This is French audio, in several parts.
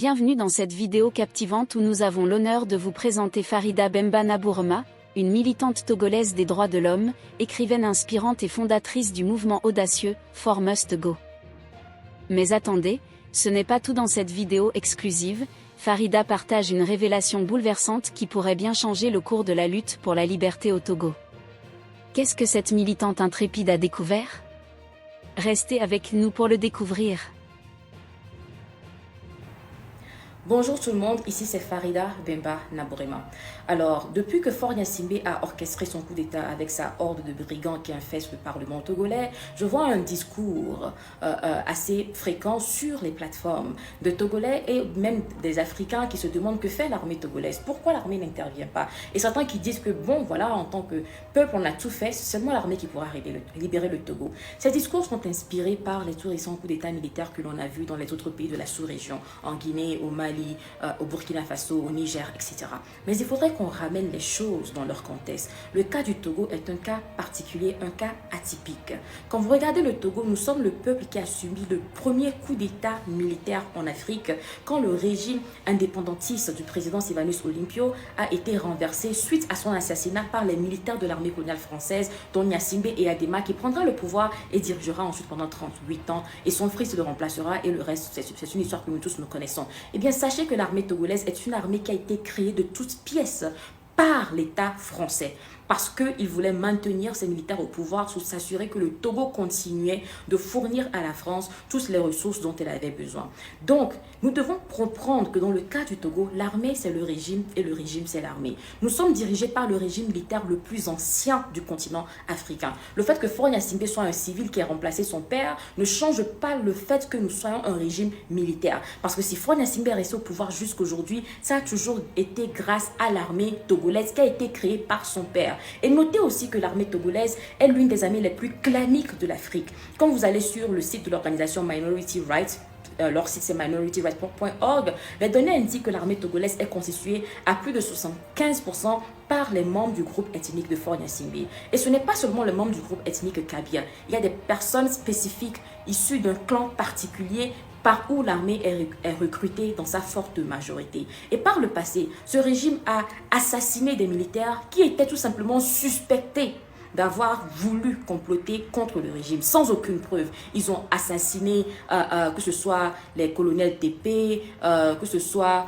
Bienvenue dans cette vidéo captivante où nous avons l'honneur de vous présenter Farida Bemba Nabourema, une militante togolaise des droits de l'homme, écrivaine inspirante et fondatrice du mouvement audacieux For Must Go. Mais attendez, ce n'est pas tout dans cette vidéo exclusive. Farida partage une révélation bouleversante qui pourrait bien changer le cours de la lutte pour la liberté au Togo. Qu'est-ce que cette militante intrépide a découvert? Restez avec nous pour le découvrir. Bonjour tout le monde, ici c'est Farida Bemba Nabourema. Alors, depuis que Faure Gnassingbé a orchestré son coup d'État avec sa horde de brigands qui infestent le Parlement togolais, je vois un discours assez fréquent sur les plateformes de Togolais et même des Africains qui se demandent que fait l'armée togolaise, pourquoi l'armée n'intervient pas. Et certains qui disent que bon, voilà, en tant que peuple, on a tout fait, c'est seulement l'armée qui pourra libérer le Togo. Ces discours sont inspirés par les tout récents coups d'État militaires que l'on a vus dans les autres pays de la sous-région, en Guinée, au Mali, au Burkina Faso, au Niger, etc. Mais il faudrait qu'on ramène les choses dans leur contexte. Le cas du Togo est un cas particulier, un cas atypique. Quand vous regardez le Togo, nous sommes le peuple qui a subi le premier coup d'État militaire en Afrique quand le régime indépendantiste du président Sylvanus Olympio a été renversé suite à son assassinat par les militaires de l'armée coloniale française, dont Gnassingbé et Adema, qui prendra le pouvoir et dirigera ensuite pendant 38 ans, et son fils le remplacera, et le reste, c'est une histoire que nous tous nous connaissons. Eh bien, sachez que l'armée togolaise est une armée qui a été créée de toutes pièces par l'État français, parce qu'il voulait maintenir ses militaires au pouvoir pour s'assurer que le Togo continuait de fournir à la France toutes les ressources dont elle avait besoin. Donc, nous devons comprendre que dans le cas du Togo, l'armée c'est le régime et le régime c'est l'armée. Nous sommes dirigés par le régime militaire le plus ancien du continent africain. Le fait que Faure Gnassingbé soit un civil qui a remplacé son père ne change pas le fait que nous soyons un régime militaire. Parce que si Faure Gnassingbé est resté au pouvoir jusqu'aujourd'hui, ça a toujours été grâce à l'armée togolaise qui a été créée par son père. Et notez aussi que l'armée togolaise est l'une des armées les plus claniques de l'Afrique. Quand vous allez sur le site de l'organisation Minority Rights, leur site c'est minorityrights.org, les données indiquent que l'armée togolaise est constituée à plus de 75% par les membres du groupe ethnique de Faure Gnassingbé. Et ce n'est pas seulement les membres du groupe ethnique Kabia. Il y a des personnes spécifiques issues d'un clan particulier par où l'armée est recrutée dans sa forte majorité. Et par le passé, ce régime a assassiné des militaires qui étaient tout simplement suspectés d'avoir voulu comploter contre le régime sans aucune preuve. Ils ont assassiné que ce soit les colonels TP, que ce soit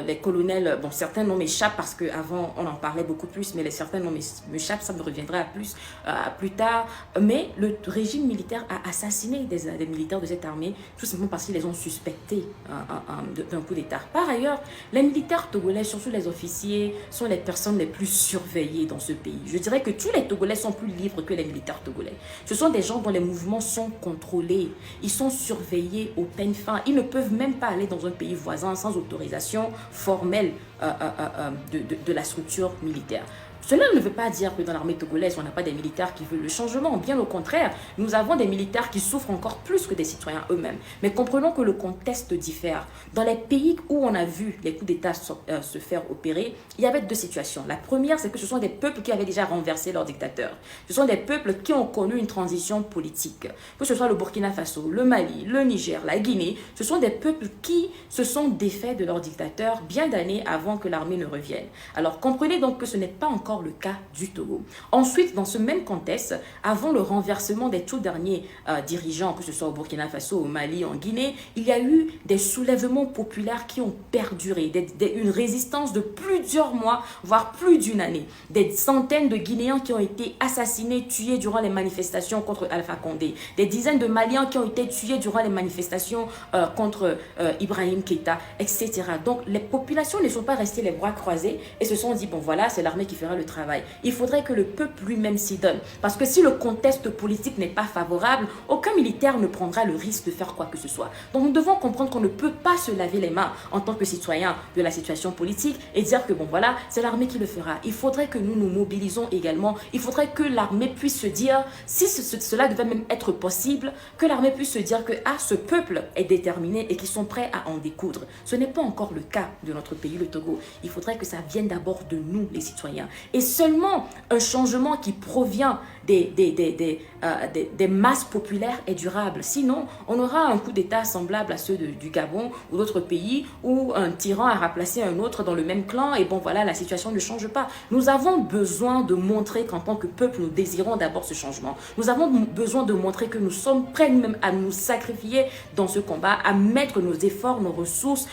les colonels, bon certains noms m'échappent parce qu'avant on en parlait beaucoup plus, mais certains noms m'échappent, ça me reviendra plus tard. Mais le régime militaire a assassiné des militaires de cette armée tout simplement parce qu'ils les ont suspectés d'un coup d'État. Par ailleurs, les militaires togolais, surtout les officiers, sont les personnes les plus surveillées dans ce pays. Je dirais que tous les Togolais sont plus libres que les militaires togolais. Ce sont des gens dont les mouvements sont contrôlés. Ils sont surveillés au peigne fin. Ils ne peuvent même pas aller dans un pays voisin sans autorisation formelle de la structure militaire. Cela ne veut pas dire que dans l'armée togolaise, on n'a pas des militaires qui veulent le changement. Bien au contraire, nous avons des militaires qui souffrent encore plus que des citoyens eux-mêmes. Mais comprenons que le contexte diffère. Dans les pays où on a vu les coups d'État se faire opérer, il y avait deux situations. La première, c'est que ce sont des peuples qui avaient déjà renversé leurs dictateurs. Ce sont des peuples qui ont connu une transition politique. Que ce soit le Burkina Faso, le Mali, le Niger, la Guinée, ce sont des peuples qui se sont défaits de leurs dictateurs bien d'années avant que l'armée ne revienne. Alors comprenez donc que ce n'est pas encore le cas du Togo. Ensuite, dans ce même contexte, avant le renversement des tout derniers dirigeants, que ce soit au Burkina Faso, au Mali, en Guinée, il y a eu des soulèvements populaires qui ont perduré, une résistance de plusieurs mois, voire plus d'une année. Des centaines de Guinéens qui ont été assassinés, tués durant les manifestations contre Alpha Condé. Des dizaines de Maliens qui ont été tués durant les manifestations contre Ibrahim Keïta, etc. Donc, les populations ne sont pas restées les bras croisés et se sont dit, bon voilà, c'est l'armée qui fera le travail. Il faudrait que le peuple lui-même s'y donne. Parce que si le contexte politique n'est pas favorable, aucun militaire ne prendra le risque de faire quoi que ce soit. Donc nous devons comprendre qu'on ne peut pas se laver les mains en tant que citoyen de la situation politique et dire que bon voilà, c'est l'armée qui le fera. Il faudrait que nous nous mobilisons également. Il faudrait que l'armée puisse se dire, si cela devait même être possible, que l'armée puisse se dire que ce peuple est déterminé et qu'ils sont prêts à en découdre. Ce n'est pas encore le cas de notre pays, le Togo. Togo. Il faudrait que ça vienne d'abord de nous, les citoyens. Et seulement un changement qui provient des masses populaires est durable. Sinon, on aura un coup d'État semblable à ceux du Gabon ou d'autres pays où un tyran a remplacé un autre dans le même clan et bon voilà, la situation ne change pas. Nous avons besoin de montrer qu'en tant que peuple, nous désirons d'abord ce changement. Nous avons besoin de montrer que nous sommes prêts nous-mêmes à nous sacrifier dans ce combat, à mettre nos efforts, nos ressources,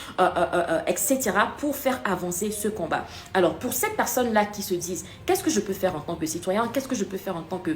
etc. pour faire avancer ce combat. Alors, pour ces personnes-là qui se disent, qu'est-ce que je peux faire en tant que citoyen? Qu'est-ce que je peux faire en tant que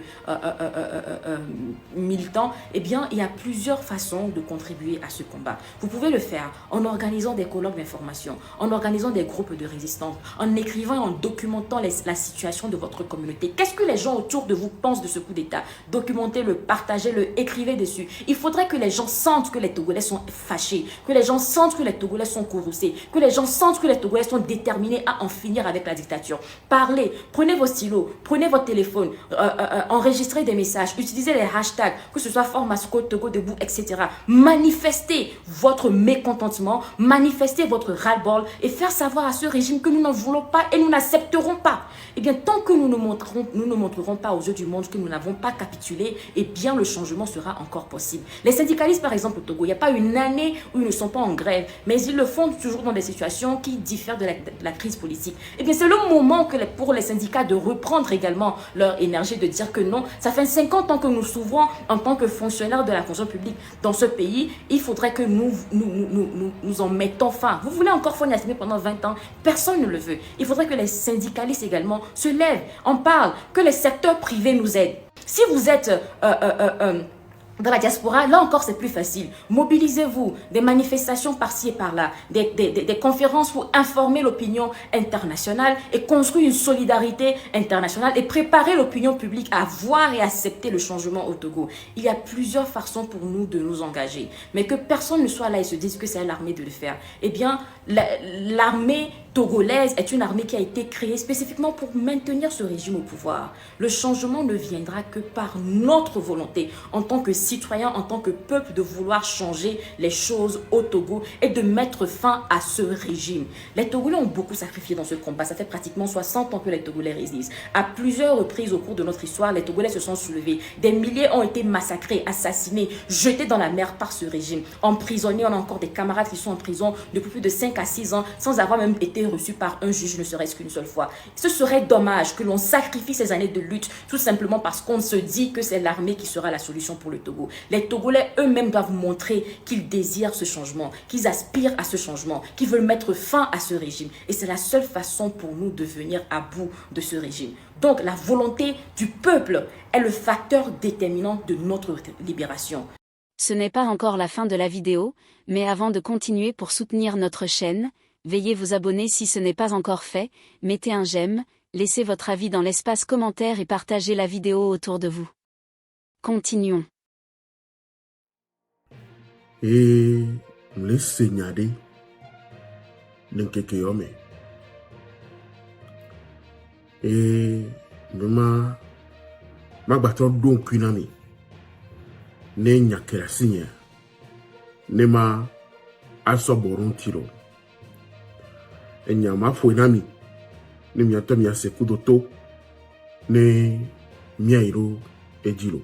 militant? Eh bien, il y a plusieurs façons de contribuer à ce combat. Vous pouvez le faire en organisant des colloques d'information, en organisant des groupes de résistance, en écrivant et en documentant la situation de votre communauté. Qu'est-ce que les gens autour de vous pensent de ce coup d'État? Documentez-le, partagez-le, écrivez dessus. Il faudrait que les gens sentent que les Togolais sont fâchés, que les gens sentent que les Togolais sont courroucés, que les gens sentent que les Togolais sont déterminés à en finir avec la dictature. Parlez, prenez vos stylos, prenez votre téléphone, enregistrez des messages, utilisez les hashtags, que ce soit Formasco, Togo debout, etc. Manifestez votre mécontentement, manifestez votre ras-le-bol et faire savoir à ce régime que nous n'en voulons pas et nous n'accepterons pas. Eh bien, tant que nous ne montrerons pas aux yeux du monde que nous n'avons pas capitulé, eh bien, le changement sera encore possible. Les syndicalistes, par exemple, au Togo, il n'y a pas une année où ils ne sont pas en grève, mais ils le font toujours dans des situations qui diffèrent de la crise politique. Eh bien, c'est le moment pour les syndicats de reprendre également leur énergie, de dire que non, ça fait 50 ans que nous s'ouvrons en tant que fonctionnaires de la fonction publique dans ce pays. Il faudrait que nous en mettons fin. Vous voulez encore Fonia Simbe pendant 20 ans? Personne ne le veut. Il faudrait que les syndicalistes également se lèvent, en parlent, que les secteurs privés nous aident. Si vous êtes dans la diaspora, là encore, c'est plus facile. Mobilisez-vous, des manifestations par-ci et par-là, des conférences pour informer l'opinion internationale et construire une solidarité internationale et préparer l'opinion publique à voir et accepter le changement au Togo. Il y a plusieurs façons pour nous de nous engager, mais que personne ne soit là et se dise que c'est à l'armée de le faire. Eh bien, l'armée togolaise est une armée qui a été créée spécifiquement pour maintenir ce régime au pouvoir. Le changement ne viendra que par notre volonté en tant que citoyens, en tant que peuple, de vouloir changer les choses au Togo et de mettre fin à ce régime. Les Togolais ont beaucoup sacrifié dans ce combat. Ça fait pratiquement 60 ans que les Togolais résistent. À plusieurs reprises au cours de notre histoire, les Togolais se sont soulevés. Des milliers ont été massacrés, assassinés, jetés dans la mer par ce régime. Emprisonnés, on a encore des camarades qui sont en prison depuis plus de 5 à 6 ans sans avoir même été reçus par un juge, ne serait-ce qu'une seule fois. Ce serait dommage que l'on sacrifie ces années de lutte tout simplement parce qu'on se dit que c'est l'armée qui sera la solution pour le Togo. Les Togolais eux-mêmes doivent montrer qu'ils désirent ce changement, qu'ils aspirent à ce changement, qu'ils veulent mettre fin à ce régime. Et c'est la seule façon pour nous de venir à bout de ce régime. Donc la volonté du peuple est le facteur déterminant de notre libération. Ce n'est pas encore la fin de la vidéo, mais avant de continuer pour soutenir notre chaîne, veuillez vous abonner si ce n'est pas encore fait, mettez un j'aime, laissez votre avis dans l'espace commentaire et partagez la vidéo autour de vous. Continuons. Et le seignade n'enkeke yome. Et ma bato don kunami ne nyakera sinya ne ma asoborun tiro. Enyama foinami ne miato mia sekudoto ne miairo ejiro.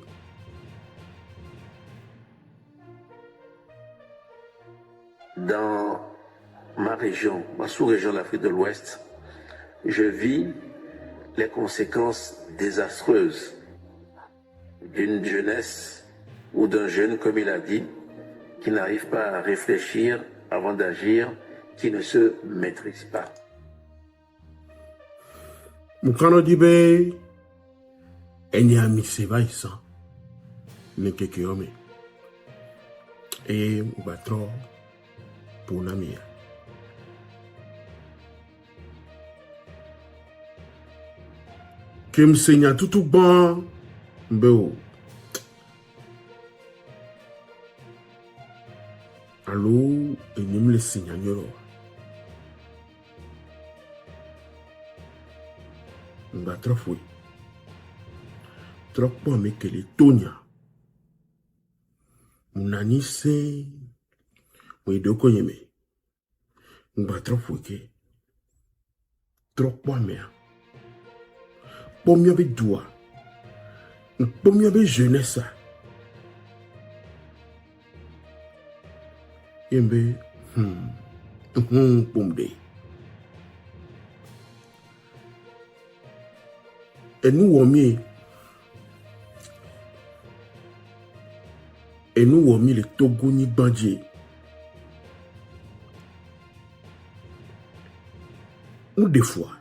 Dans ma région, ma sous-région de l'Afrique de l'Ouest, je vis les conséquences désastreuses d'une jeunesse ou d'un jeune, comme il a dit, qui n'arrive pas à réfléchir avant d'agir, qui ne se maîtrise pas. Mukano dibe enya miseva isa ne kekeome e ubatro punamia. Kim senya tutu ban mbeo. Allo enyim le senya nyoro. Mba trofui. Trop bon me que les tonya. Munani se. Mwe doko yeme. Mba trofui ke. trop mea. Pomia be doa. Pomia be jeunesse. Yembe, pomde. Et nous womi le Togo ni bandje. Ou des fois.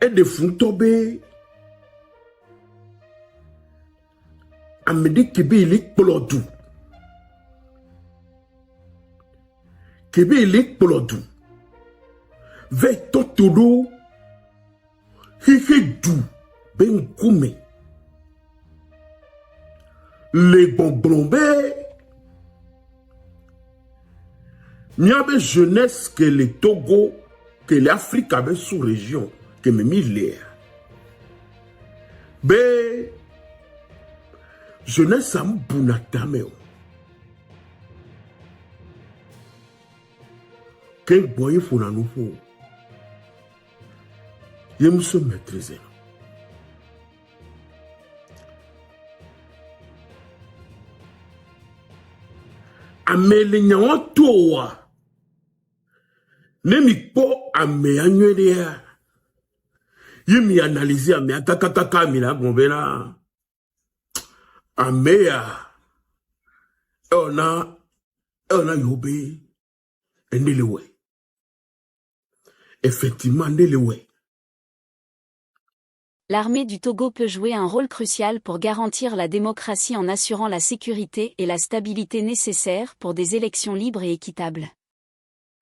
Et des fois tombé. Amede kebe il est polodou. Kebe il est polodou. Ve totodo. Hihe dou. Ben koume. Les bonbons. Il y avait jeunesse que le Togo, que l'Afrique avait sous-région, que me mis l'air. Ben, jeunesse a m'bounatameo. Quel boy faut la nouveau. Il me se maîtriser. Amele nyawa towa. Nemi po ame anywedea. Yimi analyser ame akakakaka mila gombela. Amea. Ona yobe. Ndelewe. Effectivement, ndelewe. L'armée du Togo peut jouer un rôle crucial pour garantir la démocratie en assurant la sécurité et la stabilité nécessaires pour des élections libres et équitables.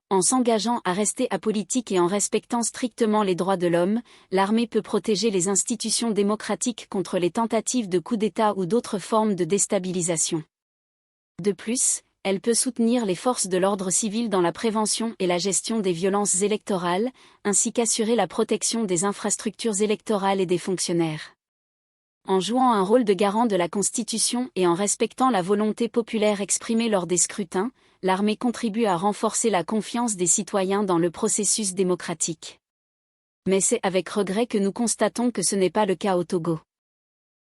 En s'engageant à rester apolitique et en respectant strictement les droits de l'homme, l'armée peut protéger les institutions démocratiques contre les tentatives de coup d'État ou d'autres formes de déstabilisation. De plus, elle peut soutenir les forces de l'ordre civil dans la prévention et la gestion des violences électorales, ainsi qu'assurer la protection des infrastructures électorales et des fonctionnaires. En jouant un rôle de garant de la Constitution et en respectant la volonté populaire exprimée lors des scrutins, l'armée contribue à renforcer la confiance des citoyens dans le processus démocratique. Mais c'est avec regret que nous constatons que ce n'est pas le cas au Togo.